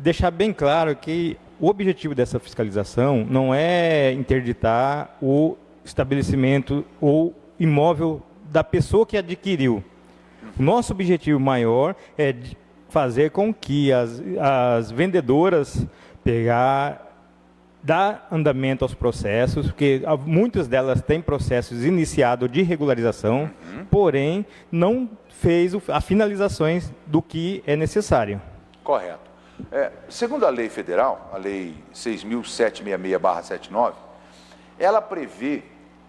deixar bem claro que o objetivo dessa fiscalização não é interditar o estabelecimento ou imóvel da pessoa que adquiriu. O nosso objetivo maior é fazer com que as vendedoras dar andamento aos processos, porque muitas delas têm processos iniciados de regularização, porém não fez as finalizações do que é necessário. Correto. Segundo a lei federal, a lei 6.766/79, ela prevê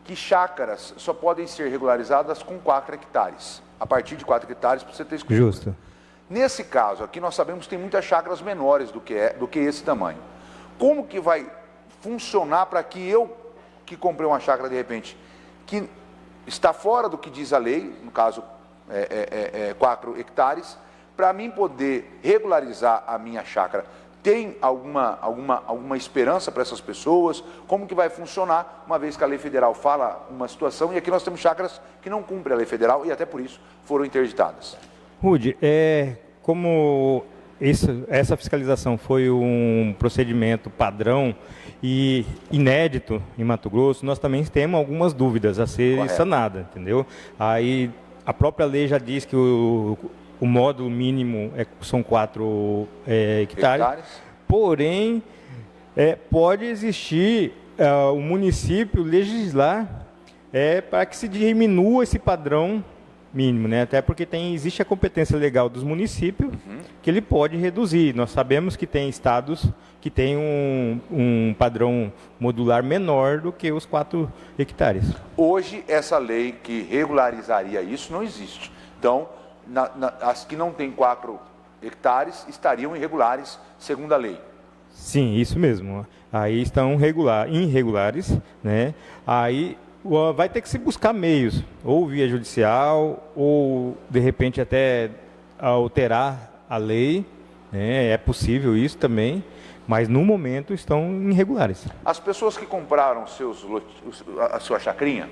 que chácaras só podem ser regularizadas com 4 hectares. A partir de 4 hectares para você ter escolhido. Justo. Nesse caso aqui, nós sabemos que tem muitas chácaras menores do que esse tamanho. Como que vai funcionar para que eu, que comprei uma chácara de repente, que está fora do que diz a lei, no caso 4 hectares, para mim poder regularizar a minha chácara? Tem alguma esperança para essas pessoas? Como que vai funcionar, uma vez que a lei federal fala uma situação, e aqui nós temos chácaras que não cumprem a lei federal e até por isso foram interditadas? Rude, como essa fiscalização foi um procedimento padrão e inédito em Mato Grosso, nós também temos algumas dúvidas a ser sanadas, entendeu? Aí a própria lei já diz que o módulo mínimo são 4 hectares, porém pode existir o município legislar para que se diminua esse padrão mínimo, né? Até porque existe a competência legal dos municípios que ele pode reduzir. Nós sabemos que tem estados que têm um padrão modular menor do que os 4 hectares. Hoje, essa lei que regularizaria isso não existe. Então, as que não têm 4 hectares estariam irregulares, segundo a lei. Sim, isso mesmo. Aí estão irregulares, né? Aí vai ter que se buscar meios, ou via judicial, ou de repente até alterar a lei, né? É possível isso também, mas no momento estão irregulares. As pessoas que compraram a sua chacrinha,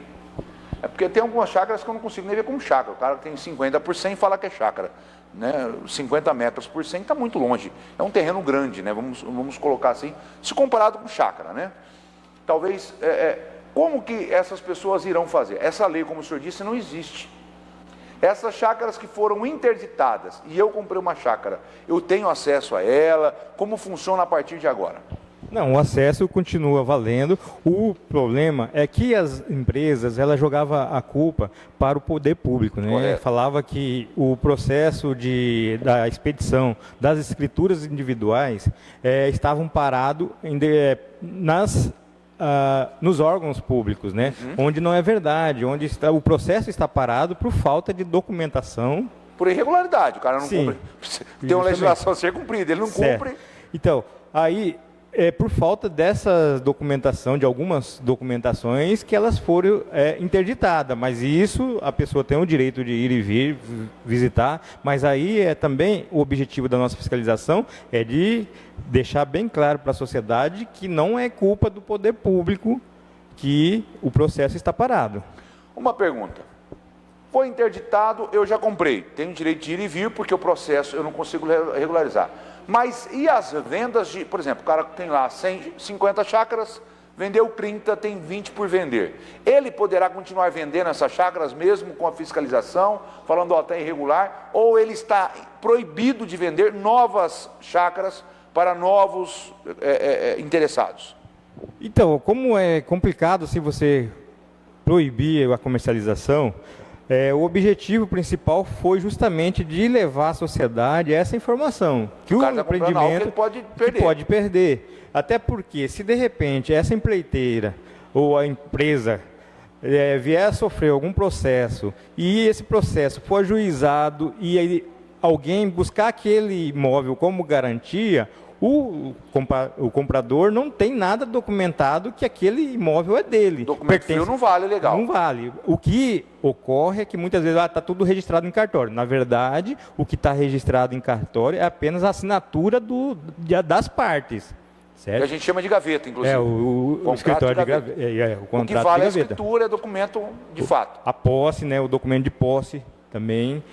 porque tem algumas chácaras que eu não consigo nem ver como chácara. O cara tem 50 por 100 fala que é chácara, né? 50 metros por 100 está muito longe. É um terreno grande, né? Vamos colocar assim, se comparado com chácara, né? Talvez, como que essas pessoas irão fazer? Essa lei, como o senhor disse, não existe. Essas chácaras que foram interditadas, e eu comprei uma chácara, eu tenho acesso a ela? Como funciona a partir de agora? Não, o acesso continua valendo. O problema é que as empresas, ela jogava a culpa para o poder público, né? Correto. Falava que o processo da expedição das escrituras individuais estavam parados nos órgãos públicos, né? Onde não é verdade, onde o processo está parado por falta de documentação. Por irregularidade, o cara não cumpre. Tem uma legislação a ser cumprida, ele não cumpre. Então, aí por falta dessa documentação, de algumas documentações, que elas foram interditadas. Mas isso, a pessoa tem o direito de ir e vir, visitar, mas aí também o objetivo da nossa fiscalização é de deixar bem claro para a sociedade que não é culpa do poder público que o processo está parado. Uma pergunta. Foi interditado, eu já comprei. Tenho direito de ir e vir, porque o processo eu não consigo regularizar. Mas e as vendas de, por exemplo, o cara tem lá 150 chácaras, vendeu 30, tem 20 por vender. Ele poderá continuar vendendo essas chácaras mesmo com a fiscalização, falando, ó, está irregular, ou ele está proibido de vender novas chácaras para novos interessados? Então, como é complicado se você proibir a comercialização, o objetivo principal foi justamente de levar à sociedade essa informação, que o empreendimento pode perder. Até porque, se de repente essa empreiteira ou a empresa vier a sofrer algum processo e esse processo for ajuizado e alguém buscar aquele imóvel como garantia, o comprador não tem nada documentado que aquele imóvel é dele. Documento frio não vale, legal. Não vale. O que ocorre é que muitas vezes está tudo registrado em cartório. Na verdade, o que está registrado em cartório é apenas a assinatura das partes. Certo? Que a gente chama de gaveta, inclusive. O escritório de gaveta. O que vale a escritura é documento de fato. A posse, né, o documento de posse também.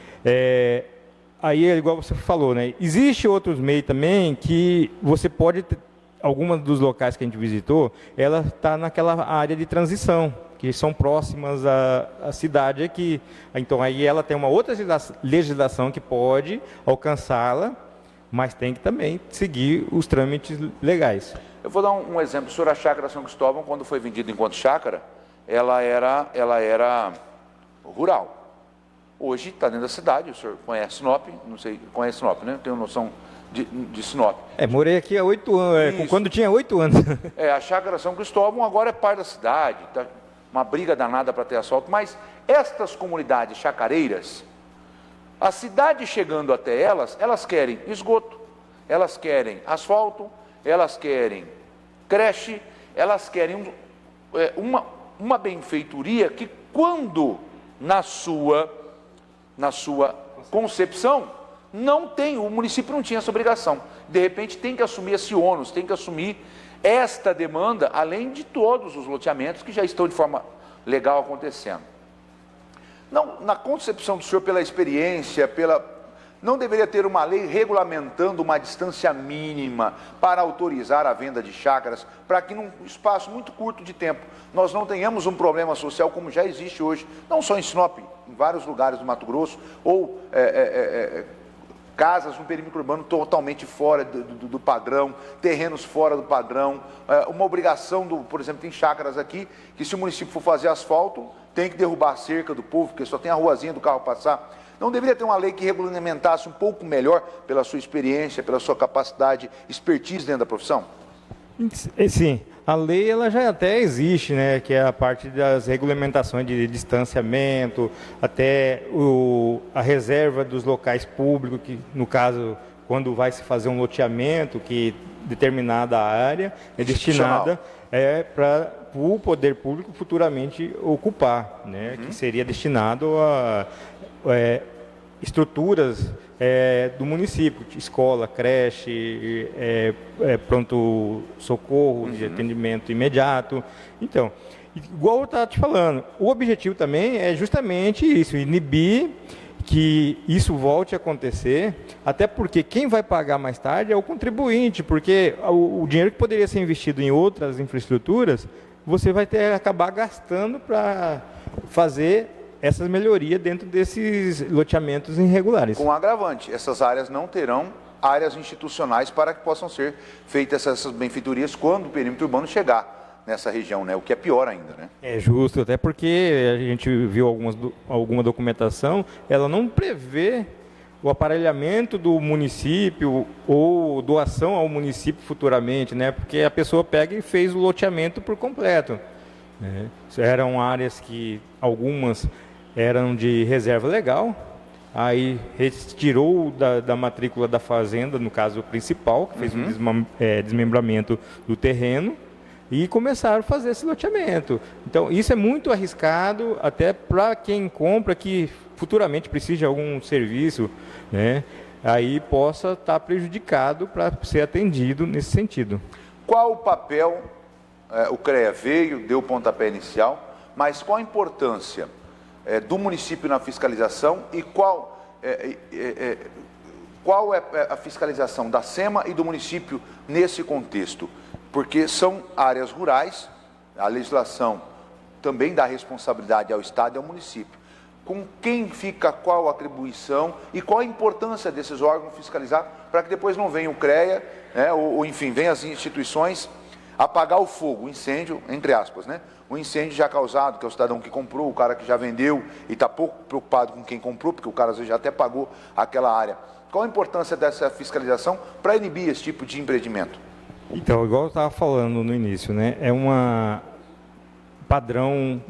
aí é igual você falou, né? Existe outros meios também que você pode, algumas dos locais que a gente visitou, ela está naquela área de transição, que são próximas à cidade aqui. Então aí ela tem uma outra legislação que pode alcançá-la, mas tem que também seguir os trâmites legais. Eu vou dar um exemplo. O senhor, a chácara São Cristóvão, quando foi vendida enquanto chácara, ela era rural. Hoje está dentro da cidade. O senhor conhece Sinop? Não sei, conhece Sinop, né? Tenho noção de Sinop. Morei aqui há 8 anos, quando tinha 8 anos. A chácara São Cristóvão agora é parte da cidade, tá uma briga danada para ter asfalto, mas estas comunidades chacareiras, a cidade chegando até elas, elas querem esgoto, elas querem asfalto, elas querem creche, elas querem uma benfeitoria que, quando na sua concepção, não tem, o município não tinha essa obrigação. De repente tem que assumir esse ônus, tem que assumir esta demanda, além de todos os loteamentos que já estão de forma legal acontecendo. Não, na concepção do senhor, pela experiência, não deveria ter uma lei regulamentando uma distância mínima para autorizar a venda de chácaras, para que num espaço muito curto de tempo nós não tenhamos um problema social como já existe hoje, não só em Sinop, em vários lugares do Mato Grosso, ou casas no perímetro urbano totalmente fora do padrão, terrenos fora do padrão, uma obrigação, por exemplo, tem chácaras aqui, que se o município for fazer asfalto, tem que derrubar a cerca do povo, porque só tem a ruazinha do carro passar. Não deveria ter uma lei que regulamentasse um pouco melhor, pela sua experiência, pela sua capacidade, expertise dentro da profissão? Sim, a lei ela já até existe, né, que é a parte das regulamentações de distanciamento, até a reserva dos locais públicos, que no caso, quando vai se fazer um loteamento, que determinada área é destinada para o poder público futuramente ocupar, né, que seria destinado a estruturas do município, escola, creche, pronto-socorro, de atendimento imediato. Então, igual eu estava te falando, o objetivo também é justamente isso, inibir que isso volte a acontecer, até porque quem vai pagar mais tarde é o contribuinte, porque o dinheiro que poderia ser investido em outras infraestruturas, você vai acabar gastando para fazer essas melhorias dentro desses loteamentos irregulares. Com agravante, essas áreas não terão áreas institucionais para que possam ser feitas essas benfeitorias quando o perímetro urbano chegar nessa região, né? O que é pior ainda, né? É justo, até porque a gente viu alguma documentação, ela não prevê o aparelhamento do município ou doação ao município futuramente, né? Porque a pessoa pega e fez o loteamento por completo, né? Eram áreas que algumas eram de reserva legal, aí retirou da matrícula da fazenda, no caso principal, que fez um desmembramento do terreno, e começaram a fazer esse loteamento. Então, isso é muito arriscado, até para quem compra, que futuramente precisa de algum serviço, né, aí possa estar prejudicado para ser atendido nesse sentido. Qual o papel, o CREA veio, deu o pontapé inicial, mas qual a importância do município na fiscalização e qual é a fiscalização da SEMA e do município nesse contexto? Porque são áreas rurais, a legislação também dá responsabilidade ao Estado e ao município. Com quem fica qual a atribuição e qual a importância desses órgãos fiscalizar para que depois não venha o CREA, né, ou enfim, venham as instituições apagar o fogo, o incêndio, entre aspas, né? O incêndio já causado, que é o cidadão que comprou, o cara que já vendeu e está pouco preocupado com quem comprou, porque o cara às vezes já até pagou aquela área. Qual a importância dessa fiscalização para inibir esse tipo de empreendimento? Então, igual eu estava falando no início, né? É uma padrão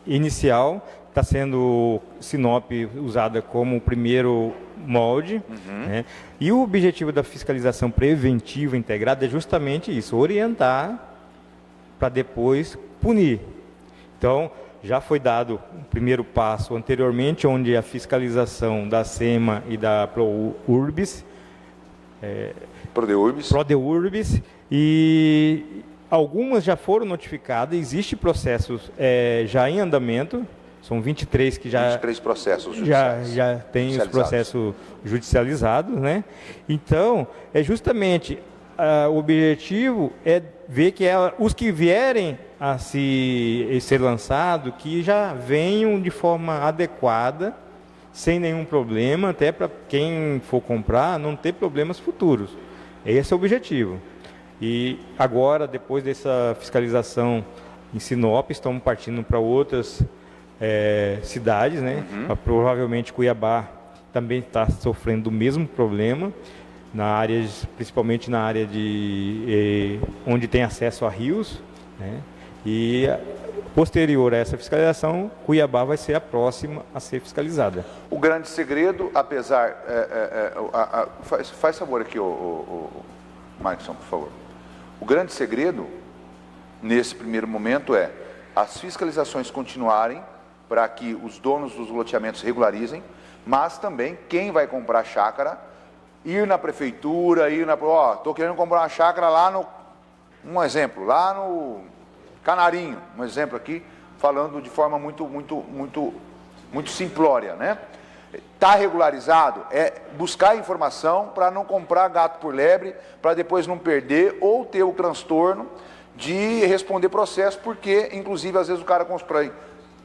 inicial, está sendo Sinop usada como o primeiro molde, né? E o objetivo da fiscalização preventiva integrada é justamente isso, orientar para depois punir. Então, já foi dado o primeiro passo anteriormente, onde a fiscalização da SEMA e da ProUrbis, Prodeurbis, e algumas já foram notificadas, existe processos já em andamento, São 23 que já 23 processos judiciais. já tem os processos judicializados, né? Então, é justamente o objetivo é ver que os que vierem a ser lançados, que já venham de forma adequada, sem nenhum problema, até para quem for comprar não ter problemas futuros. Esse é o objetivo. E agora, depois dessa fiscalização em Sinop, estamos partindo para outras cidades, né? Provavelmente Cuiabá também está sofrendo do mesmo problema, principalmente na área onde tem acesso a rios, né? E posterior a essa fiscalização, Cuiabá vai ser a próxima a ser fiscalizada. O grande segredo, apesar... faz favor aqui, Markson, por favor. O grande segredo, nesse primeiro momento, é as fiscalizações continuarem para que os donos dos loteamentos regularizem, mas também quem vai comprar chácara, ir na prefeitura, estou querendo comprar uma chácara lá um exemplo, lá no Canarinho, um exemplo aqui, falando de forma muito simplória, né? Está regularizado, é buscar informação para não comprar gato por lebre, para depois não perder ou ter o transtorno de responder processo, porque, inclusive, às vezes o cara constrói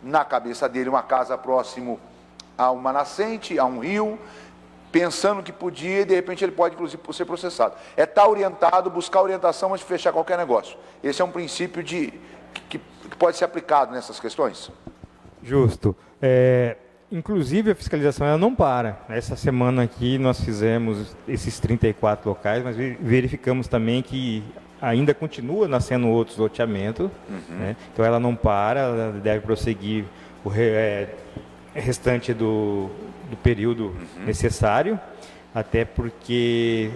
na cabeça dele uma casa próximo a uma nascente, a um rio, pensando que podia e, de repente, ele pode, inclusive, ser processado. É estar orientado, buscar orientação antes de fechar qualquer negócio. Esse é um princípio que pode ser aplicado nessas questões? Justo. Inclusive, a fiscalização ela não para. Essa semana aqui nós fizemos esses 34 locais, mas verificamos também que ainda continua nascendo outros loteamentos, né? Então ela não para, ela deve prosseguir o restante do período necessário, até porque,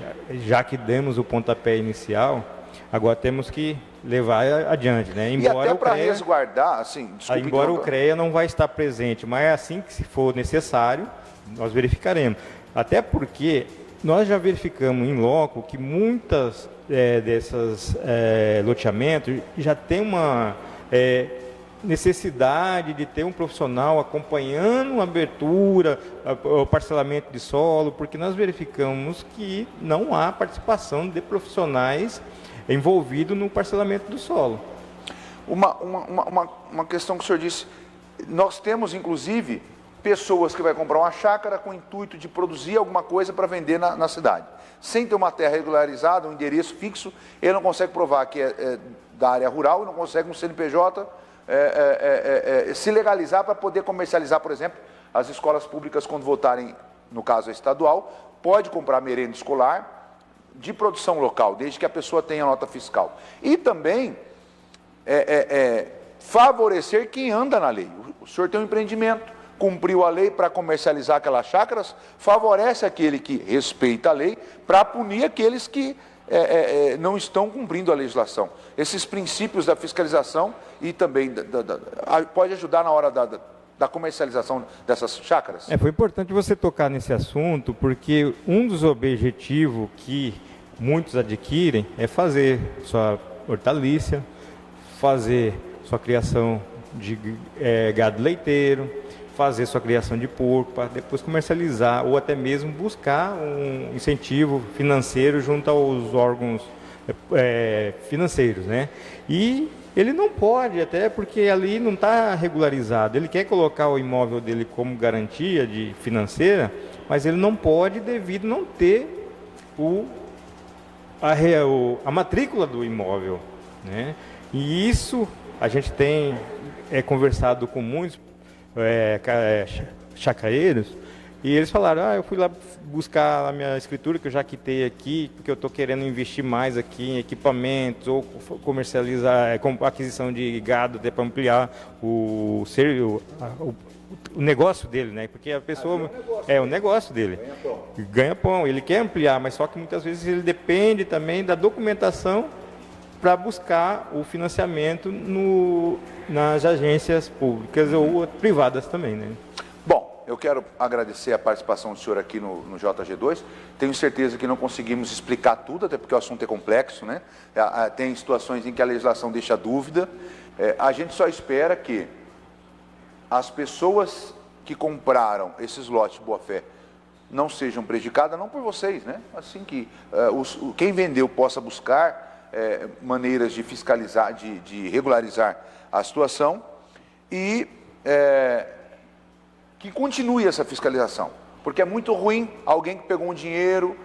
já que demos o pontapé inicial, agora temos que levar adiante, né? Embora e até para resguardar, assim, desculpe, embora o CREA não vai estar presente, mas assim que se for necessário, nós verificaremos. Até porque nós já verificamos em loco que muitas dessas loteamentos já tem uma necessidade de ter um profissional acompanhando a abertura, o parcelamento de solo, porque nós verificamos que não há participação de profissionais envolvidos no parcelamento do solo. Uma questão que o senhor disse, nós temos inclusive pessoas que vão comprar uma chácara com o intuito de produzir alguma coisa para vender na cidade. Sem ter uma terra regularizada, um endereço fixo, ele não consegue provar que é da área rural e não consegue um CNPJ se legalizar para poder comercializar, por exemplo, as escolas públicas quando votarem, no caso estadual, pode comprar merenda escolar de produção local, desde que a pessoa tenha nota fiscal. E também favorecer quem anda na lei. O senhor tem um empreendimento, cumpriu a lei para comercializar aquelas chácaras, favorece aquele que respeita a lei para punir aqueles que não estão cumprindo a legislação. Esses princípios da fiscalização e também pode ajudar na hora da comercialização dessas chácaras? Foi importante você tocar nesse assunto, porque um dos objetivos que muitos adquirem é fazer sua hortaliça, fazer sua criação de gado leiteiro, fazer sua criação de porco, para depois comercializar, ou até mesmo buscar um incentivo financeiro junto aos órgãos financeiros, né? E ele não pode, até porque ali não está regularizado. Ele quer colocar o imóvel dele como garantia financeira, mas ele não pode devido não ter a matrícula do imóvel, né? E isso a gente tem conversado com muitos chacareiros, e eles falaram, eu fui lá buscar a minha escritura, que eu já quitei aqui, porque eu estou querendo investir mais aqui em equipamentos, ou comercializar, aquisição de gado, até para ampliar o negócio dele, né? Porque a pessoa o negócio dele, ganha pão, ele quer ampliar, mas só que muitas vezes ele depende também da documentação para buscar o financiamento nas agências públicas ou privadas também, né? Bom, eu quero agradecer a participação do senhor aqui no JG2. Tenho certeza que não conseguimos explicar tudo, até porque o assunto é complexo, né? Tem situações em que a legislação deixa dúvida. A gente só espera que as pessoas que compraram esses lotes de boa-fé não sejam prejudicadas, não por vocês, né? Assim que quem vendeu possa buscar maneiras de fiscalizar, de regularizar a situação e que continue essa fiscalização, porque é muito ruim alguém que pegou um dinheiro,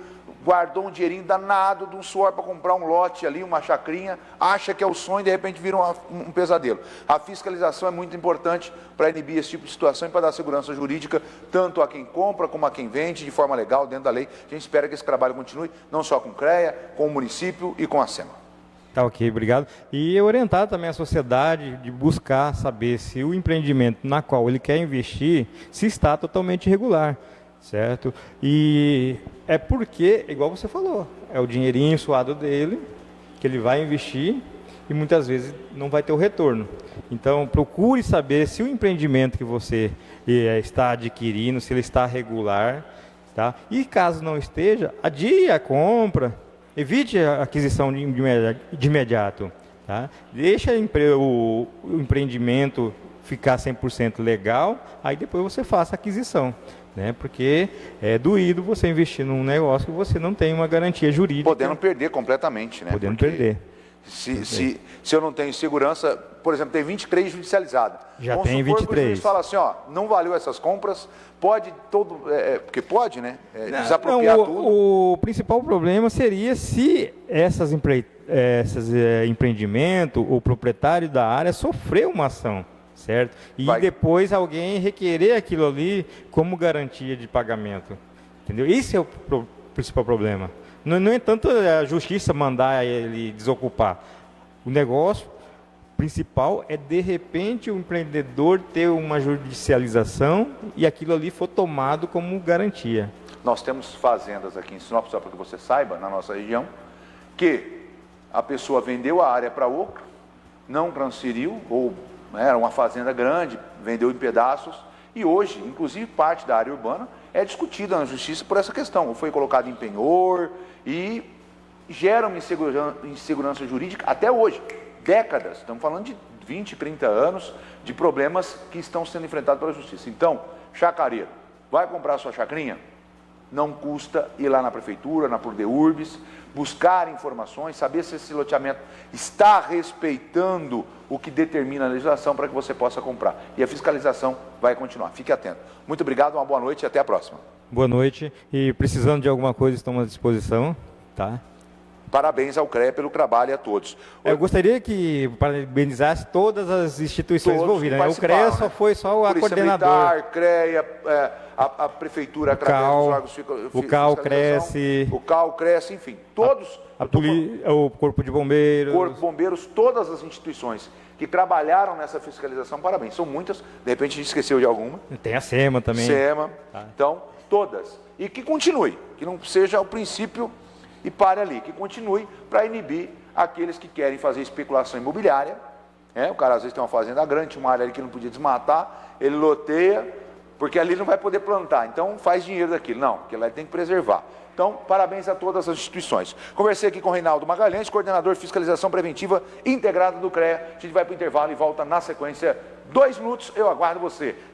guardou um dinheirinho danado de um suor para comprar um lote ali, uma chacrinha, acha que é o sonho e de repente vira um pesadelo. A fiscalização é muito importante para inibir esse tipo de situação e para dar segurança jurídica tanto a quem compra como a quem vende de forma legal, dentro da lei. A gente espera que esse trabalho continue, não só com o CREA, com o município e com a SEMA. Tá, ok, obrigado. E orientar também a sociedade de buscar saber se o empreendimento na qual ele quer investir se está totalmente irregular, certo? E é porque, igual você falou, é o dinheirinho suado dele que ele vai investir e muitas vezes não vai ter o retorno. Então, procure saber se o empreendimento que você está adquirindo, se ele está regular, tá? E caso não esteja, adie a compra. Evite a aquisição de imediato. Tá? Deixa o empreendimento ficar 100% legal, aí depois você faça a aquisição. Né? Porque é doído você investir num negócio que você não tem uma garantia jurídica. Podendo perder completamente. Né? Podendo perder. Se eu não tenho segurança, por exemplo, tem 23 judicializadas. Já tem 23. Que o juiz fala assim, ó, não valeu essas compras, pode porque pode, né? Desapropriar tudo. O principal problema seria se esses empreendimentos, o proprietário da área sofreu uma ação, certo? E depois alguém requerer aquilo ali como garantia de pagamento. Entendeu? Esse é o principal problema. Não é tanto a justiça mandar ele desocupar. O negócio principal é, de repente, o empreendedor ter uma judicialização e aquilo ali for tomado como garantia. Nós temos fazendas aqui em Sinop, só para que você saiba, na nossa região, que a pessoa vendeu a área para outra, não transferiu, ou era uma fazenda grande, vendeu em pedaços, e hoje, inclusive, parte da área urbana é discutida na justiça por essa questão. Foi colocado em penhor e gera uma insegurança jurídica até hoje. Décadas, estamos falando de 20, 30 anos de problemas que estão sendo enfrentados pela justiça. Então, chacareiro, vai comprar sua chacrinha? Não custa ir lá na prefeitura, na Prodeurbis, buscar informações, saber se esse loteamento está respeitando o que determina a legislação para que você possa comprar. E a fiscalização vai continuar. Fique atento. Muito obrigado, uma boa noite e até a próxima. Boa noite. E precisando de alguma coisa, estamos à disposição. Tá? Parabéns ao CREA pelo trabalho e a todos. Eu gostaria que parabenizasse todas as instituições envolvidas. Né? O CREA só foi a coordenador. Militar, CREA, a prefeitura através dos órgãos o CAL, Cresce. O CAL, Cresce, enfim, todos. O Corpo de Bombeiros. Corpo de Bombeiros, todas as instituições que trabalharam nessa fiscalização, parabéns. São muitas, de repente a gente esqueceu de alguma. Tem a SEMA também. SEMA, tá. Então, todas. E que continue, que não seja o princípio e pare ali, que continue para inibir aqueles que querem fazer especulação imobiliária. O cara às vezes tem uma fazenda grande, tinha uma área ali que não podia desmatar, ele loteia, porque ali não vai poder plantar, então faz dinheiro daquilo. Não, porque lá ele tem que preservar. Então, parabéns a todas as instituições. Conversei aqui com o Reinaldo Magalhães, coordenador de fiscalização preventiva integrado do CREA. A gente vai para o intervalo e volta na sequência. 2 minutos, eu aguardo você.